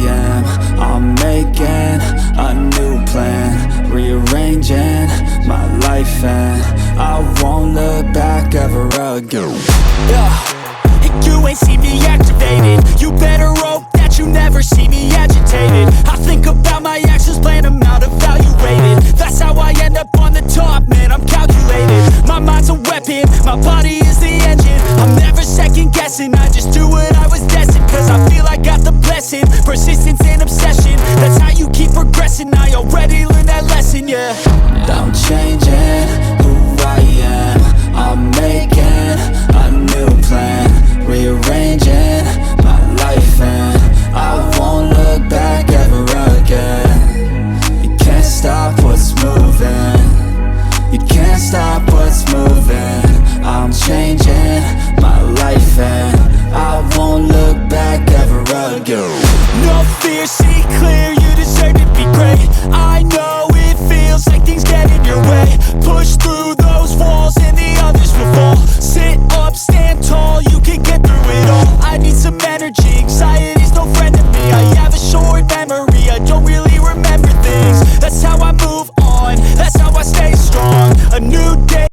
am. I'm making a new plan, rearranging my life, and I won't look back ever again. And you ain't see me activated. You better hope that you never see me agitated. I think about my actions, plan them out, evaluated. That's how I end up on the top, man, I'm calculated. My mind's a weapon, my body is the engine. I'm never second guessing, I just do what I was destined. Cause I feel I got the blessing, persistence and obsession. That's how you keep progressing, I already learned that lesson, yeah. I'm changing who I am. I'm making a new plan, rearranging